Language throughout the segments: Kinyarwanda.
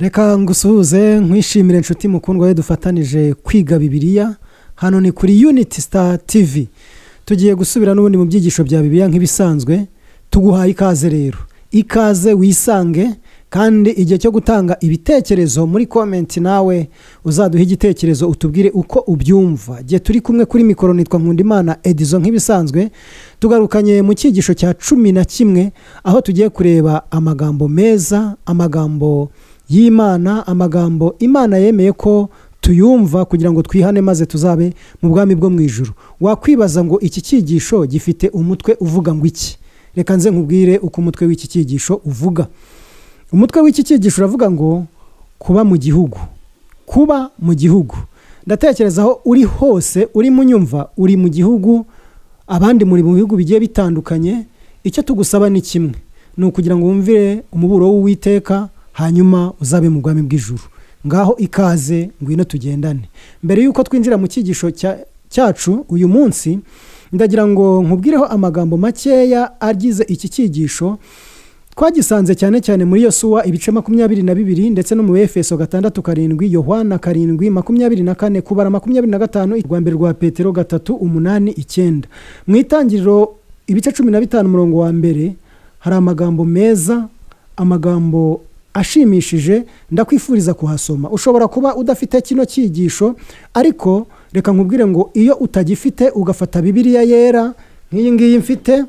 Reka ngusuhuze nkwishimire inshuti mukundwa we dufatanije kwiga Bibiliya. Hano ni kuri Unity Star TV. Tugiye gusubira n'ubundi mu byigisho bya Bibiliya nk'ibisanzwe. Tuguhaye ikaze rero. Ikaze wisange kandi igihe cyo gutanga ibitekerezo muri comment nawe uzaduha igitekerezo utubwire uko ubyumva. Gihe turi kumwe kuri mikoro nitwa Nkundimana Edison nk'ibisanzwe. Tugarukanye mu cyigisho cya 11 aho tugiye kureba amagambo meza, amagambo y'Imana, amagambo Imana yemeye ko tuyumva kugira ngo twihane maze tuzabe mu bwami bwo mu ijuru. Wakwibaza ngo iki cyigisho gifite umutwe uvuga ngo iki? Reka nze nkubwire uko umutwe w'iki cyigisho uvuga. Umutwe w'iki cyigisho uravuga ngo kuba mu gihugu. Kuba mu gihugu. Ndatekereza aho uri hose, uri munyumva, uri mu gihugu, abandi muri mu bihugu bigiye bitandukanye. Icyo tugusaba ni kimwe, ni ukugira ngo wumvire umuburo w'Uwiteka hanyuma uzabe mu bwami bw'ijuru. Ngaho ikaze ngwino tugendane. Mbere yuko twinjira mu cyigisho cyacu uyu munsi, ndagira ngo nkubwireho amagambo makeya agize iki cyigisho. Twagisanze cyane cyane muri Yosuwa ibice 22 ndetse no mu Efeso 6:7, Yohana 7:24, kubara 25, urwambere rwa Petero 3:8-9. Mu itangiriro ibice 15 umurongo wa mbere hari amagambo meza, amagambo ashimishije. Ndakwifuriza kuhasoma. Ushobora kuba udafite kino cyigisho, ariko reka nkubwire ngo iyo utagifite ugafata Bibiliya yera nk'iyi ngiyi mfite,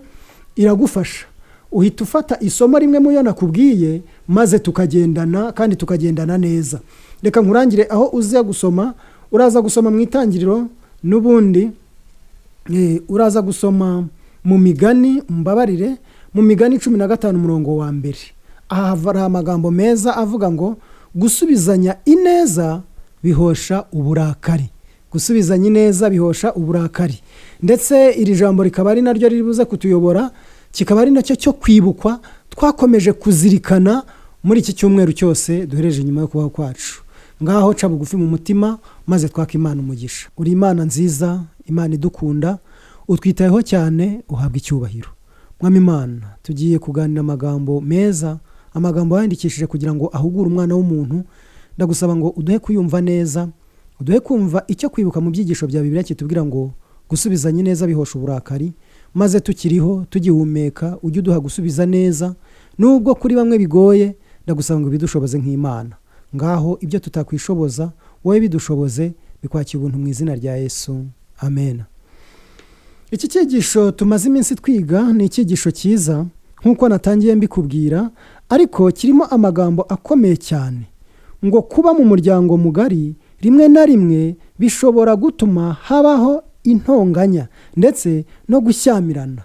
iragufasha. Uhita ufata isomo rimwe mu yo nakubwiye maze tukagendana kandi tukagendana neza. Reka nkurangire aho uza gusoma. Uraza gusoma mu itangiriro, n'ubundi uraza gusoma mu Migani, mbabarire, mu Migani 15 umurongo wa mbere. Aha hari amagambo meza avuga ngo gusubizanya ineza bihosha uburakari. Gusubizanya ineza bihosha uburakari. Ndetse iri jambo rikaba ari naryo ribuze kutuyobora, kikaba ari nacyo cyo kwibukwa twakomeje kuzirikana muri iki cyumweru cyose duhereje nyuma yo kubaho kwacu. Ngaho ca bugufi mu mutima maze twaka Imana umugisha. Uri Imana nziza, Imana idukunda, utwitayeho cyane, uhabwa icyubahiro. Mwami Imana, tugiye kuganira amagambo meza, amagambo yandikishije kugira ngo ahugure umwana w'umuntu. Ndagusaba ngo uduhe kuyumva neza, uduhe kumva icyo kwibuka mu byigisho bya Bibiliya kitubwira ngo gusubizanya neza bihosha uburakari, maze tukiriho tugihumeka ujye uduha gusubiza neza. Nubwo kuri bamwe bigoye, ndagusaba ngo bidushoboze nk'Imana. Ngaho ibyo tutakwishoboza wowe bidushoboze, bikwakira ubuntu mu izina rya Yesu. Amen. Iki cyigisho tumaze iminsi twiga ni icyigisho cyiza nk'uko natangiye mbikubwira, ariko kirimo amagambo akomeye cyane. Ngo kuba mu muryango mugari rimwe na rimwe bishobora gutuma habaho intonganya ndetse no gushyamirana.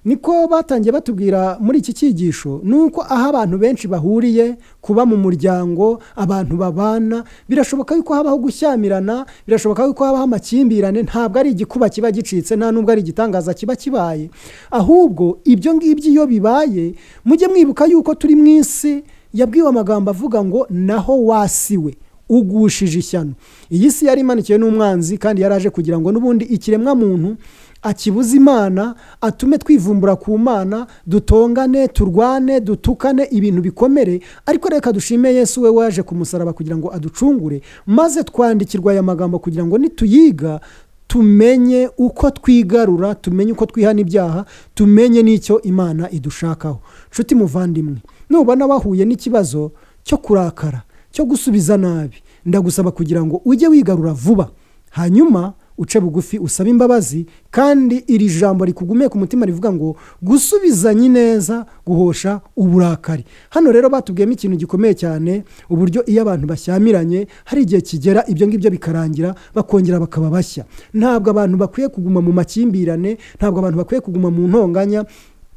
Niko batangiye batubwira muri iki cyigisho, nuko aho abantu benshi bahuriye, kuba mu muryango, abantu babana, birashoboka yuko habaho gushyamirana, birashoboka yuko habaho amakimbirane. Ntabwo ari igikuba kiba gicitse, nta nubwo ari igitangaza kiba kibaye. Ahubwo ibyo ngibyo iyo bibaye, mujye mwibuka yuko turi mu isi yabwiwe amagambo avuga ngo naho wasiwe ugushije ishyano. Iyi si yari imanikiwe n'umwanzi kandi yaraje kugira ngo n'ubundi ikiremwa muntu akibuza Imana, atume twivumbura ku Mana, dutongane, turwane, dutukane, ibintu bikomere. Ariko reka dushime Yesu we waje ku musaraba kugira ngo aducungure, maze twandikirwa aya magambo kugira ngo nituyiga tumenye uko twigarura, tumenye uko twihana ibyaha, tumenye n'icyo Imana idushakaho. Nshuti muvandimwe, nubona wahuye n'ikibazo cyo kurakara, cyo gusubiza nabi, ndagusaba kugira ngo ujye wigarura vuba, hanyuma uce bugufi usaba imbabazi. Kandi iri jambo rikugume ku mutima rivuga ngo gusubizanya neza guhosha uburakari. Hano rero batubwiyemo ikintu gikomeye cyane, uburyo iyo abantu bashyamiranye hari igihe kigera ibyo ngibyo bikarangira bakongera bakaba bashya. Ntabwo abantu bakwiye kuguma mu makimbirane, ntabwo abantu bakwiye kuguma mu ntonganya.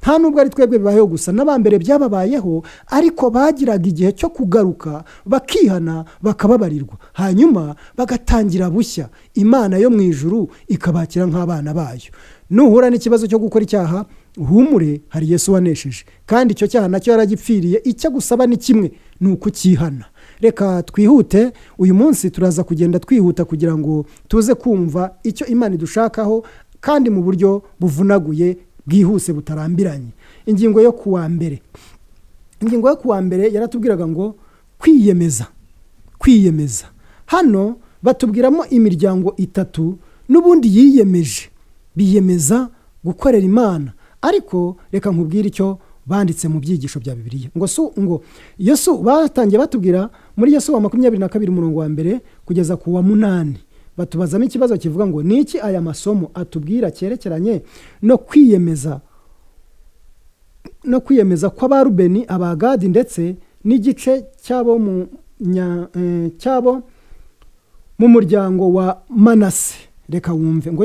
Nta nubwo ari twebwe bibayeho gusa, n'abambere byababayeho, ariko bagiraga igihe cyo kugaruka bakihana bakababarirwa, hanyuma bagatangira bushya. Imana yo mu ijuru ikabakira nk'abana bayo. Nuhura n'ikibazo cyo gukora icyaha, uhumure, hari Yesu wanesheje, kandi icyo cyaha nacyo yaragipfiriye. Icyo gusaba ni kimwe, ni ukukihana. Reka twihute. Uyu munsi turaza kugenda twihuta kugira ngo tuze kumva icyo Imana idushakaho, kandi mu buryo buvunaguye, bwihuse, butarambiranye. Ingingo yo kuwa mbere yaratubwiraga ngo kwiyemeza. kwiyemeza. Hano batubwiramo imiryango itatu n'ubundi yiyemeje, biyemeza gukorera Imana. Ariko reka nkubwire icyo banditse mu byigisho bya Bibiliya. Ngo Yesu batangiye batubwira muri Yesu wa 22 umurongo wa mbere kugeza ku wa 8. Batubazamo ikibazo kivuga ngo ni iki aya masomo atubwira cyerekeranye no kwiyemeza kw'Abarubeni, Abagadi ndetse n'igice cyabo mu muryango wa Manase. Reka wumve ngo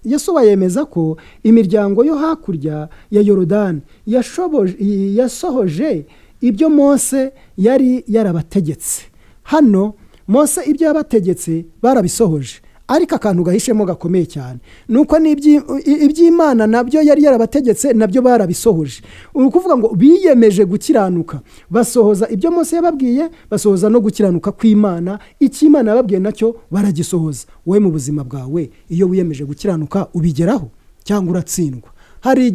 Yesuwa yemeza ko imiryango yo hakurya ya Yorodani yasohoje ibyo Mose yari yarabategetse. Hano Mose ibyo yabategetse barabisohoje, ariko akantu gahishemo gakomeye cyane nuko iby'Imana nabyo yari yarabategetse nabyo barabisohoje. Ukuvuga ngo biyemeje gukiranuka, basohoza ibyo Mose yababwiye, basohoza no gukiranuka kw'Imana. Icyo Imana yababwiye nacyo baragisohoza. Wowe mu buzima bwawe iyo wiyemeje gukiranuka ubigeraho cyangwa uratsindwa? Hari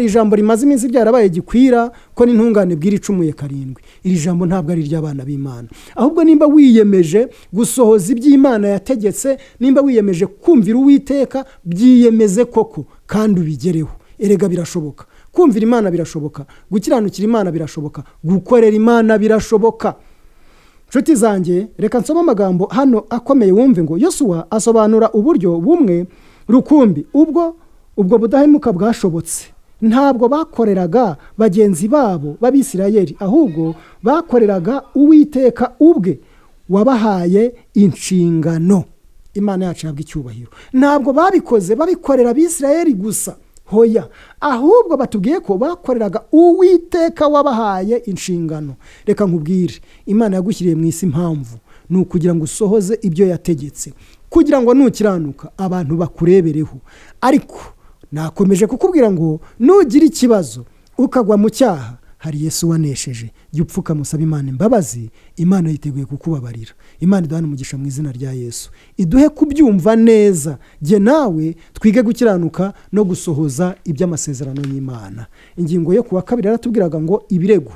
ijambo rimaze iminsi ryarabaye gikwira ko n'intungane bwira icumuye 7. Iri jambo ntabwo ari iry'abana b'Imana, ahubwo nimba wiyemeje gusohoza iby'Imana yategetse, nimba wiyemeje kumvira Uwiteka, byiyemeze koko kandi ubigereho. Erega birashoboka kumvira Imana, birashoboka gukiranukira Imana, birashoboka gukorera Imana, birashoboka. Nshuti zanjye, reka nsome amagambo hano akomeye wumve ngo Yosuwa asobanura uburyo bumwe rukumbi ubwo budahemuka bwashobotse. Ntabwo bakoreraga bagenzi babo b'Abisirayeli, ahubwo bakoreraga Uwiteka ubwe wabahaye inshingano. Imana yacu yabwa icyubahiro. Ntabwo babikoze babikorera Abisirayeli gusa, hoya, ahubwo batubwiye ko bakoreraga Uwiteka wabahaye inshingano. Reka nkubwire, Imana yagushyiriye mu isi impamvu ni ukugira ngo usohoze ibyo yategetse, kugira ngo nukiranuka abantu bakurebereho. Ariko nakomeje kukubwira ngo nugira ikibazo ukagwa mu cyaha, hari Yesu wanesheje. Jya upfuka musaba Imana imbabazi, Imana yiteguye kukubabarira. Imana iduhane umugisha mu izina rya Yesu, iduhe kubyumva neza, jye nawe twige gukiranuka no gusohoza iby'amasezerano y'Imana. Ingingo yo kuwa 2 yaratubwiraga ngo ibirego.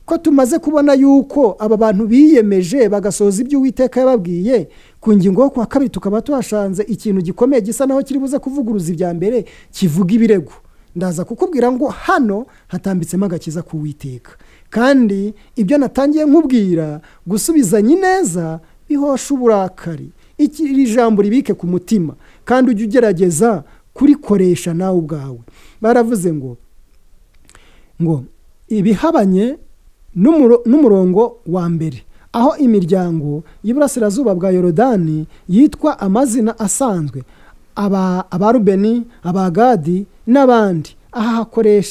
Ko tumaze kubona yuko aba bantu biyemeje bagasohoza ibyo Uwiteka yababwiye, ku ngingo yo kuwa 2 tukaba tuhashanze ikintu gikomeye gisa naho kiri buze kuvuguruza ibya mbere, kivuga ibirego. Ndaza kukubwira ngo hano hatambitsemo agakiza ku Uwiteka, kandi ibyo natangiye nkubwira gusubizanya neza bihosha uburakari. Iri jambo ribike ku mutima kandi ujye ugerageza kurikoresha nawe ubwawe. Baravuze ngo ibihabanye n'umurongo wa mbere, aho imiryango y'Iburasirazuba bwa Yorodani yitwa amazina asanzwe, Abarubeni, Abagadi n'abandi. Aha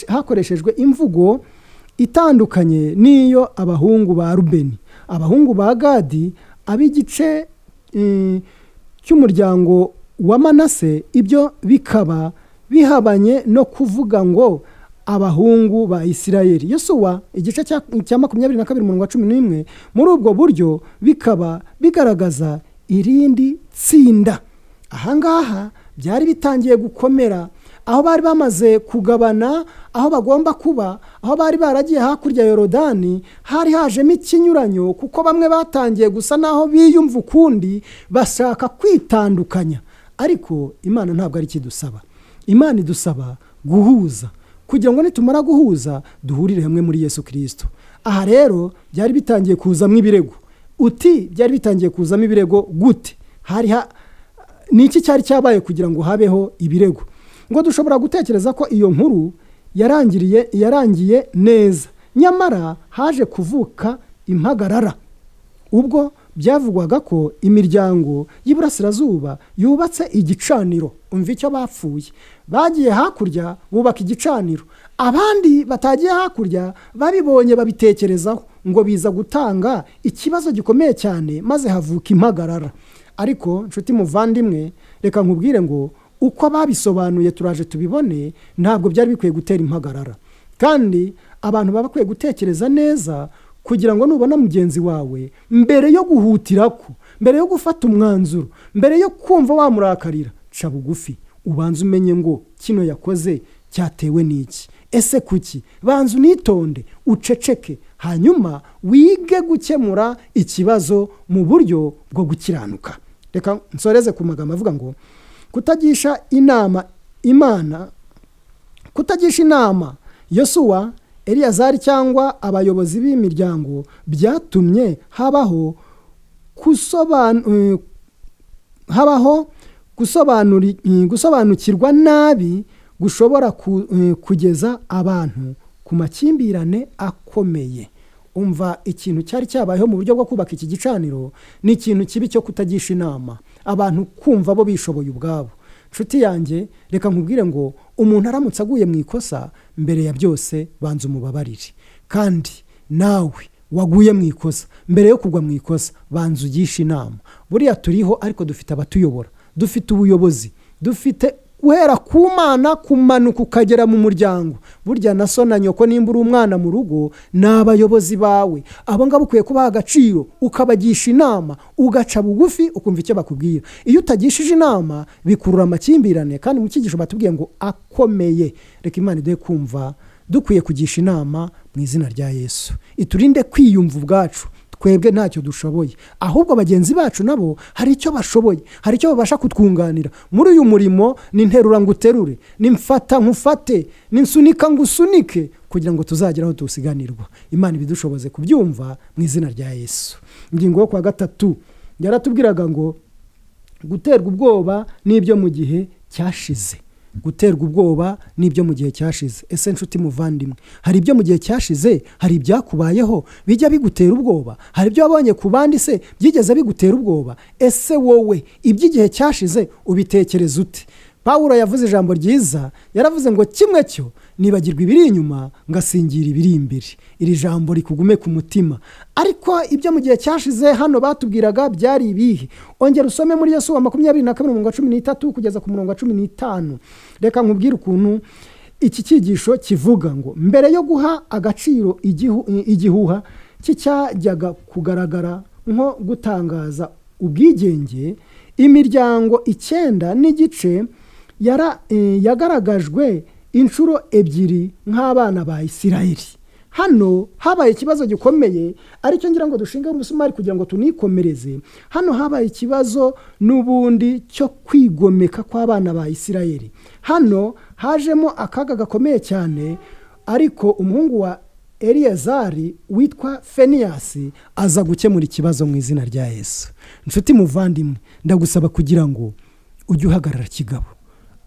hakoreshejwe imvugo itandukanye n'iyo abahungu ba Rubeni, abahungu ba Gadi, ab'igice cy'umuryango wa Manase. Ibyo bikaba bihabanye no kuvuga ngo abahungu ba Isirayeli. Yosuwa igice cya 22 umurongo wa 11, muri ubwo buryo bikaba bigaragaza irindi tsinda. Ahangaha byari bitangiye gukomera, aho bari bamaze kugabana aho bagomba kuba, aho bari baragiye hakurya Yorodani, hari hajemo ikinyuranyo, kuko bamwe batangiye gusa naho biyumva ukundi, bashaka kwitandukanya. Ariko Imana ntabwo ari kidusaba. Imana idusaba guhuza, kugira ngo nitumara guhuza duhurire hamwe muri Yesu Kristo. Aha rero byari bitangiye kuzamo ibirego. Uti byari bitangiye kuzamo ibirego gute? Ni iki cyari cyabaye kugira ngo habeho ibirego? Ngo dushobora gutekereza ko iyo nkuru yarangiye neza, nyamara haje kuvuka impagarara ubwo byavugwaga ko imiryango y'Iburasirazuba yubatse igicaniro. Umva icyo bapfuye. Bagiye hakurya bubaka igicaniro, abandi batagiye hakurya babibonye babitekerezaho, ngo biza gutanga ikibazo gikomeye cyane, maze havuka impagarara. Ariko nshuti muvandimwe, reka nkubwire ngo uko babisobanuye turaje tubibone, ntabwo byari bikwiye gutera impagarara. Kandi abantu baba bakwiye gutekereza neza, kugira ngo nubona mugenzi wawe, mbere yo guhutirako, mbere yo gufata umwanzuro, mbere yo kumva wamurakarira, ca bugufi ubanza umenye ngo kino yakoze cyatewe n'iki, ese kuki? Banza unitonde, uceceke, hanyuma wige gukemura ikibazo mu buryo bwo gukiranuka. Reka nsoreze ku magambo avuga ngo kutagisha inama Yosuwa, Eliyazari cyangwa abayobozi b'imiryango byatumye habaho gusobanukirwa nabi gushobora kugeza abantu ku makimbirane akomeye. Umva, ikintu cyari cyabayeho mu buryo bwo kubaka iki gicaniro ni ikintu kibi cyo kutagisha inama abantu, kumva bo bishoboye ubwabo. Nshuti yanjye, reka nkubwire ngo umuntu aramutse aguye mu ikosa, mbere ya byose banza umubabarire. Kandi nawe waguye mu ikosa, mbere yo kugwa mu ikosa banza ugisha inama. Buriya turiho ariko dufite abatuyobora, dufite ubuyobozi, dufite guhera ku Mana kumanuka ukagera mu muryango. Burya na so na nyoko nimba uri umwana mu rugo ni abayobozi bawe. Abo ngabo ukwiye kubaha agaciro, ukabagisha inama, ugaca bugufi ukumva icyo bakubwira. Iyo utagishije inama bikurura amakimbirane, kandi mu cyigisho batubwiye ngo akomeye. Reka Imana iduhe kumva dukwiye kugisha inama mu izina rya Yesu. Iturinde kwiyumva ubwacu twebwe ntacyo dushoboye, ahubwo bagenzi bacu nabo hari icyo bashoboye, hari icyo babasha kutwunganira muri uyu murimo. Ni nterura ngo uterure, ni mfata nkufate, ni nsunika ngo usunike, kugira ngo tuzagere aho tusiganirwa. Imana ibidushoboze kubyumva mu izina rya Yesu. Ingingo yo kwa gatatu yaratubwiraga ngo guterwa ubwoba n'ibyo mu gihe cyashize. Guterwa ubwoba n'ibyo mu gihe cyashize. Ese nshuti muvandimwe, hari ibyo mu gihe cyashize, hari ibyakubayeho bijya bigutera ubwoba, hari ibyo wabonye ku bandi se byigeze bigutera ubwoba. Ese wowe iby'igihe cyashize ubitekereza ute? Pawulo yavuze ijambo ryiza, yaravuze ngo kimwe cyo nibagirwa ibiri inyuma ngasingira ibiri imbere. Iri jambo rikugume ku mutima. Ariko ibyo mu gihe cyashize hano batubwiraga byari ibihe? Ongera usome muri Yosuwa 22:13 kugeza ku 15. Reka nkubwire ukuntu iki cyigisho kivuga ngo mbere yo guha agaciro igihuha cyajyaga kugaragara nko gutangaza ubwigenge, imiryango 9 n'igice yagaragajwe inshuro ebyiri nk'abana ba Isirayeli. Hano habaye ikibazo gikomeye, aricyo ngira ngo dushinga umusumari kugira ngo tunikomereze. Hano habaye ikibazo n'ubundi cyo kwigomeka kw'abana ba Isirayeli. Hano hajemo akaga gakomeye cyane, ariko umuhungu wa Eliyazari witwa Feniyasi aza gukemura ikibazo mu izina rya Yesu. Nshuti muvandimwe, ndagusaba kugira ngo ujye uhagarara kigabo.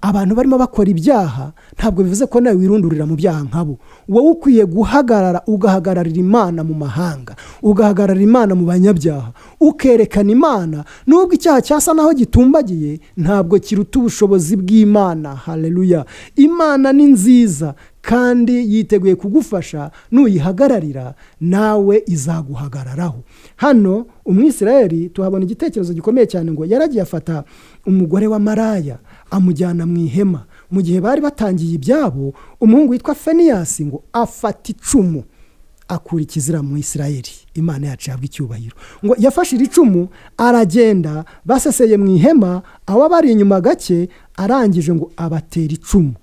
Abantu barimo bakora ibyaha ntabwo bivuze ko nawe wirundurira mu byaha nkabo. Wowe ukwiye guhagarara, ugahagararira Imana mu mahanga, ugahagararira Imana mu banyabyaha, ukerekana Imana. Nubwo icyaha cyasa naho gitumbagiye, ntabwo kiruta ubushobozi bw'Imana. Haleluya! Imana ni nziza kandi yiteguye kugufasha. Nuyihagararira nawe izaguhagararaho. Hano Umwisirayeli tuhabona igitekerezo gikomeye cyane ngo yaragiye afata umugore wa maraya amujyana mu ihema. Mu gihe bari batangiye ibyabo, umuhungu witwa Feniyasi ngo afata icumu akura ikizira mu Isirayeli. Imana yacu yabwa icyubahiro. Ngo yafashe icumu aragenda, baseseye mu ihema, aho bari inyuma gake, arangije ngo abatera icumu,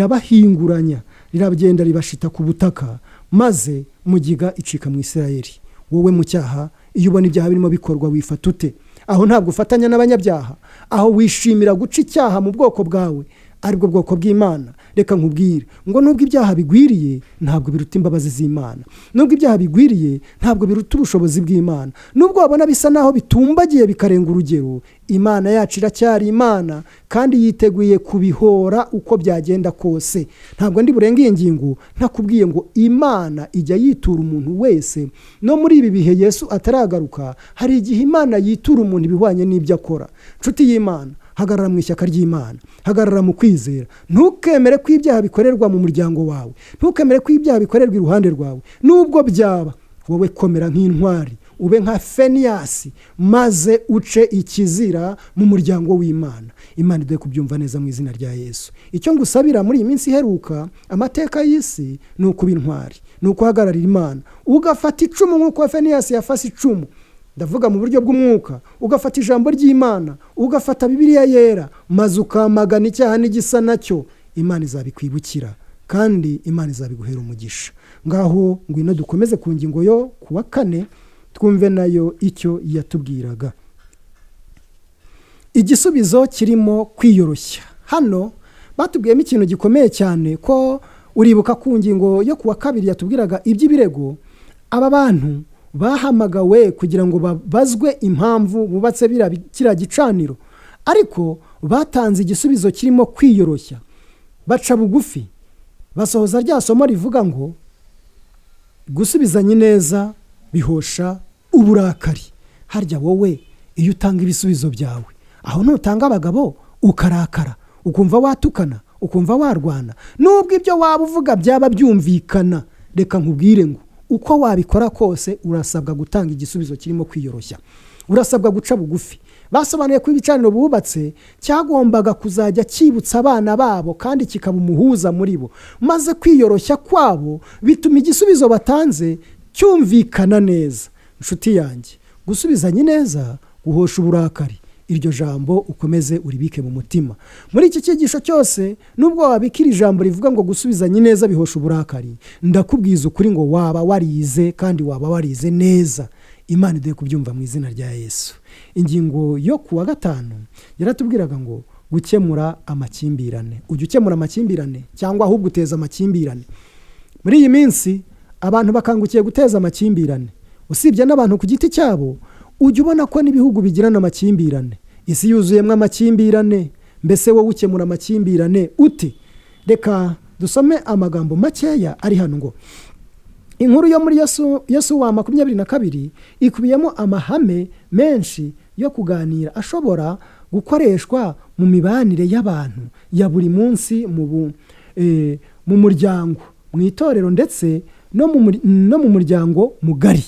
rirabahinguranya, riragenda ribashita ku butaka, maze mugiga icika mu Isirayeli. Wowe mu cyaha, iyo ubona ibyaha birimo bikorwa wifata ute? Aho ntabwo ufatanya n'abanyabyaha, aho wishimira guca icyaha mu bwoko bwawe, aribwo bwoko bw'Imana. Reka nkubwire ngo nubwo ibyaha bigwiriye ntabwo biruta imbabazi z'Imana, nubwo ibyaha bigwiriye ntabwo biruta ubushobozi bw'Imana, nubwo wabona bisa naho bitumbagiye bikarenga urugero, Imana yacu iracyari Imana kandi yiteguye kubihora uko byagenda kose. Ntabwo ndi burenge iyi ngingo ntakubwiye ngo Imana ijya yitura umuntu wese. No muri ibi bihe Yesu ataragaruka, hari igihe Imana yitura umuntu ibihwanye n'ibyo akora. Nshuti y'Imana, hagarara mu ishyaka ry'Imana, hagarara mu kwizera. Ntukemere ko ibyaha bikorerwa mu muryango wawe, ntukemere ko ibyaha bikorerwa iruhande rwawe. Nubwo byaba, wowe komera nk'intwari, ube nka Feniyasi, maze uce ikizira mu muryango w'Imana. Imana iduhe kubyumva neza mu izina rya Yesu. Icyo ngusabira muri iyi minsi iheruka amateka y'isi ni ukuba intwari, ni ukuhagararira Imana, ugafata icumu nk'uko Feniyasi yafashe icumu. Ndavuga mu buryo bw'umwuka, ugafata ijambo ry'Imana, ugafata Bibiliya yera, maze ukamagana icyaha n'igisa nacyo. Imana izabikwibukira kandi Imana izabiguhera umugisha. Ngaho ngwino dukomeze ku ngingo yo kuwa 4 twumve nayo icyo yatubwiraga. Igisubizo kirimo kwiyoroshya. Hano batubwiyemo ikintu gikomeye cyane, ko uribuka ku ngingo yo kuwa 2 yatubwiraga iby'ibirego. Aba bantu bahamagawe kugira ngo babazwe impamvu bubatse kiriya gicaniro, ariko batanze igisubizo kirimo kwiyoroshya, baca bugufi, basohoza rya somo rivuga ngo gusubizanya neza bihosha uburakari. Harya wowe iyo utanga ibisubizo byawe, aho ntutanga abagabo ukarakara, ukumva watukana, ukumva warwana, nubwo ibyo waba uvuga byaba byumvikana, reka nkubwire ngo uko wabikora kose urasabwa gutanga igisubizo kirimo kwiyoroshya, urasabwa guca bugufi. Basobanuye ko ibicaniro bubatse cyagombaga kuzajya cyibutsa abana babo kandi kikaba umuhuza muri bo, maze kwiyoroshya kwabo bituma igisubizo batanze cyumvikana neza. Inshuti yanjye, gusubizanya neza guhosha uburakari. Iryo jambo ukomeze uribike mu mutima. Muri iki cyigisho cyose, nubwo wabikira ijambo rivuga ngo gusubizanya neza bihosha uburakari, ndakubwiza ukuri ngo waba warize, kandi waba warize neza. Imana iduhe kubyumva mu izina rya Yesu. Ingingo yo kuwa 5 yaratubwiraga ngo gukemura amakimbirane. Ujye ukemura amakimbirane cyangwa ahubwo uteza amakimbirane. Muri iyi minsi abantu bakangukiye guteza amakimbirane. Usibye n'abantu ku giti cyabo, ujye ubona ko n'ibihugu bigirana amakimbirane. Isi yuzuyemo amakimbirane. Mbese wowe ukemura amakimbirane ute? Reka dusome amagambo makeya ari hano ngo inkuru yo muri Yesu wa 22 ikubiyemo amahame menshi yo kuganira ashobora gukoreshwa mu mibanire y'abantu ya buri munsi mu muryango, mu itorero ndetse no mu muryango mugari.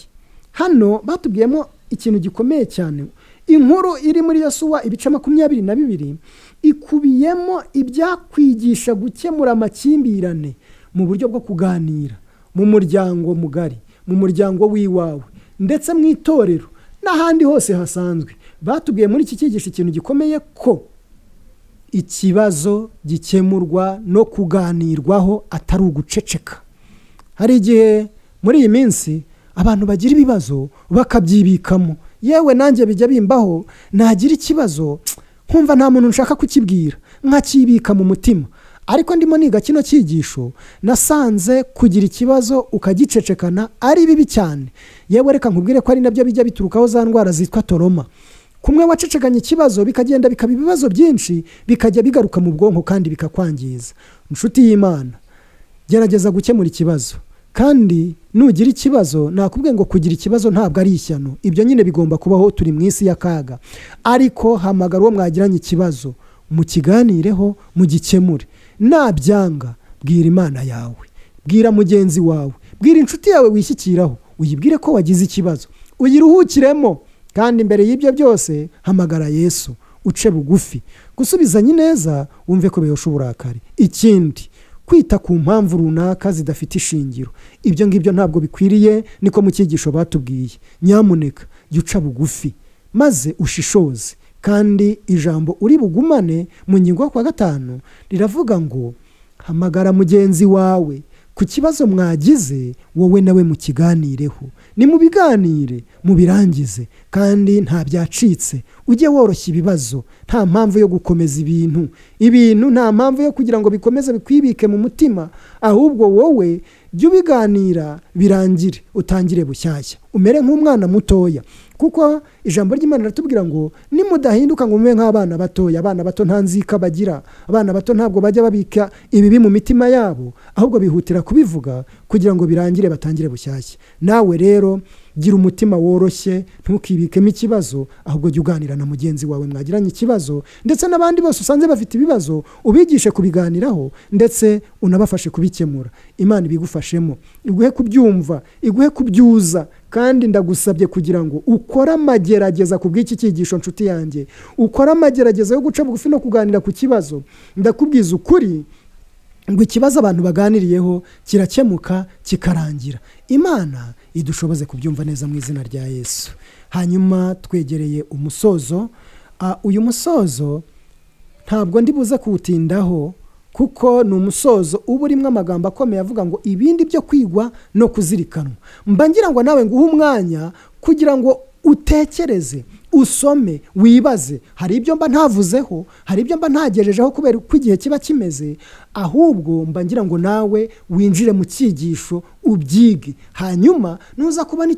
Hano batubwiyemo ikintu gikomeye cyane. Inkuru iri muri Yosuwa ibice 22 ikubiyemo ibyakwigisha gukemura amakimbirane mu buryo bwo kuganira mu muryango mugari, mu muryango w'iwawe, ndetse mu itorero n'ahandi hose hasanzwe. Batubwiye muri iki cyigisho ikintu gikomeye, ko ikibazo gikemurwa no kuganirwaho atari uguceceka. Hari igihe muri iyi minsi abantu bagira ibibazo bakabyibikamo. Yewe nanjye bijya bimbaho, nagira ikibazo nkumva nta muntu nshaka kukibwira, nkakibika mu mutima. Ariko ndimo niga kino cyigisho, nasanze kugira ikibazo ukagicecekana ari bibi cyane. Yewe reka nkubwire ko ari nabyo bijya biturukaho za ndwara zitwa toroma. Kumwe wacecekanye ikibazo bikagenda bikaba ibibazo byinshi, bikajya bigaruka mu bwonko kandi bikakwangiza. Inshuti y'Imana, gerageza gukemura ikibazo. Kandi nugira ikibazo, nakubwiye ngo kugira ikibazo ntabwo ari ishyano. Ibyo nyine bigomba kubaho, turi mu isi y'akaga. Ariko hamagara uwo mwagiranye ikibazo, mukiganireho, mugikemure. Nabyanga, bwira Imana yawe, bwira mugenzi wawe, bwira inshuti yawe wishyikiraho, uyibwire ko wagize ikibazo, uyiruhukiremo. Kandi mbere y'ibyo byose, hamagara Yesu, uce bugufi. Gusubizanya neza wumve ko bihosha uburakari. Ikindi, kwita ku mpamvu runaka zidafite ishingiro, ibyo ngibyo ntabwo bikwiriye, niko mu cyigisho batubwiye. Nyamuneka jya uca bugufi maze ushishoze. Kandi ijambo uri bugumane mu ngingo yo kuwa 5 riravuga ngo hamagara mugenzi wawe ku kibazo mwagize, wowe nawe mukiganireho. Ni mu biganire, mu birangize, kandi nta byacitse. Ujye woroshya ibibazo, nta mpamvu yo gukomeza ibintu nta mpamvu yo kugira ngo bikomeze bikwibike mu mutima. Ahubwo wowe jya ubiganira, birangire, utangire bushyashya, umere nk'umwana mutoya. Kuko ijambo ry'Imana riratubwira ngo nimudahinduka ngo mube nk'abana batoya. Abana bato nta nzika bagira, abana bato ntabwo bajya babika ibibi mu mitima yabo, ahubwo bihutira kubivuga kugira ngo birangire, batangire bushyashya. Nawe rero gira umutima woroshye, ntukibikemo ikibazo, ahubwo jya uganira na mugenzi wawe mwagiranye ikibazo, ndetse n'abandi bose usanze bafite ibibazo ubigishe kubiganiraho, ndetse unabafashe kubikemura. Imana ibigufashemo, iguhe kubyumva, iguhe kubyuza. Kandi ndagusabye kugira ngo ukore amagerageza ku bw'iki cyigisho, nshuti yanjye, ukore amagerageza yo guca bugufi no kuganira ku kibazo. Ndakubwiza ukuri ngo ikibazo abantu baganiriyeho kirakemuka kikarangira. Imana idushoboze kubyumva neza mu izina rya Yesu. Hanyuma twegereye umusozo. Uyu musozo ntabwo ndi buze kuwutindaho, kuko ni umusozo uba urimo amagambo akomeye avuga ngo ibindi byo kwigwa no kuzirikanwa. Mba ngira ngo nawe nguhe umwanya kugira ngo utekereze, usome, wibaze. Hari ibyo mba ntavuzeho, hari ibyo mba ntagejejeho kubera uko igihe kiba kimeze, ahubwo mba ngira ngo nawe winjire mu cyigisho ubyige, hanyuma nuza kubona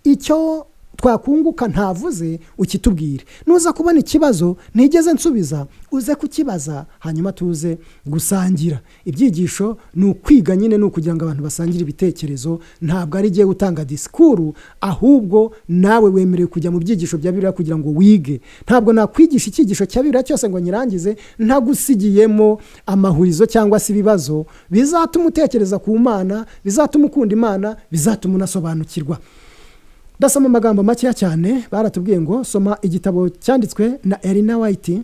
icyo twakunguka ntavuze ukitubwire, nuza kubona ikibazo ntigeze nsubiza uze kukibaza, hanyuma tuze gusangira. Ibyigisho ni ukwiga nyine, ni ukugira ngo abantu basangire ibitekerezo, ntabwo ari igihe gutanga disikuru, ahubwo nawe wemerewe kujya mu byigisho bya Bibiliya kugira ngo wige. Ntabwo nakwigisha icyigisho cya Bibiliya cyose ngo nyirangize ntagusigiyemo amahurizo cyangwa se ibibazo bizatuma utekereza ku Mana, bizatuma ukunda Imana, bizatuma unasobanukirwa. Ndasoma amagambo makeya cyane. Baratubwiye ngo soma igitabo cyanditswe na Ellen White,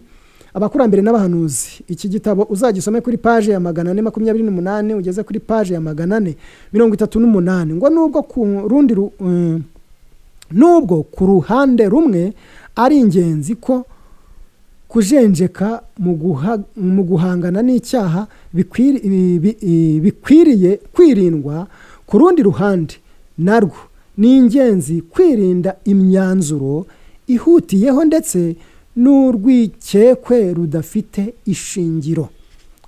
Abakurambere n'Abahanuzi. Iki gitabo uzagisome kuri page ya 428 ugeze kuri page ya 438. Ngo nubwo ku ruhande rumwe ari ingenzi ko kujenjeka mu guhangana n'icyaha bikwiriye kwirindwa, ku rundi ruhande narwo ni ingenzi kwirinda imyanzuro ihutiyeho ndetse n'urwikekwe rudafite ishingiro.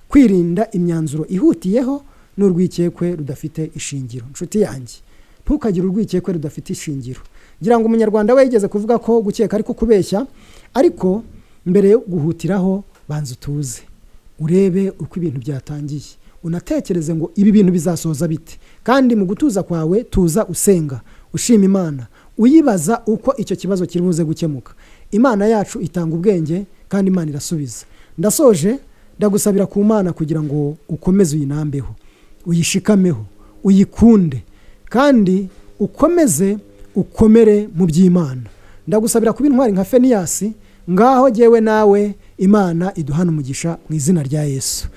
Kwirinda imyanzuro ihutiyeho n'urwikekwe rudafite ishingiro. Nshuti yanjye, ntukagire urwikekwe rudafite ishingiro. Ngira ngo umunyarwanda we yigeze kuvuga ko gukeka ariko kubeshya, ariko mbere yo guhutiraho banza utuze, urebe uko ibintu byatangiye, unatekereze ngo ibi bintu bizasoza bite. Kandi mu gutuza kwawe tuza usenga, ushima Imana, uyibaza uko icyo kibazo kiri buze gukemuka. Imana yacu itanga ubwenge kandi Imana irasubiza. Ndasoje, ndagusabira ku Mana kugira ngo ukomeze uyinambeho, uyishikameho, uyikunde kandi ukomere mu by'Imana. Ndagusabira kuba intwari nka Feniyasi, ngaho jyewe nawe Imana iduhana umugisha mu izina rya Yesu.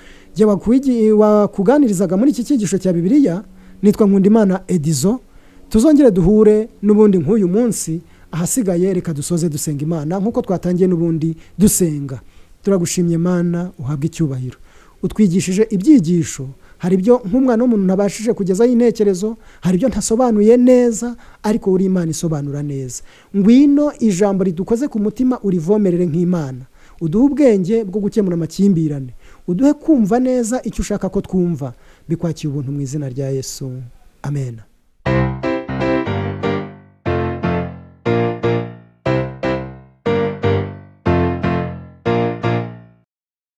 Wakuganirizaga muri iki cyigisho cya Bibiliya, nitwa Nkundimana Edizo. Tuzongere duhure n'ubundi nk'uyu munsi. Ahasigaye reka dusoze dusenga Imana nk'uko twatangiye n'ubundi dusenga. Turagushimye Mana, uhabwe icyubahiro. Utwigishije ibyigisho, hari ibyo nk'umwana w'umuntu ntabashije kugezaho intekerezo, hari ibyo ntasobanuye neza, ariko uri Imana isobanura neza. Ngwino ijambo ridukoze ku mutima urivomerere nk'Imana. Uduhe ubwenge bwo gukemura amakimbirane, uduhe kumva neza icyo ushaka ko twumva. Bikwakiye ubuntu mu izina rya Yesu. Amen.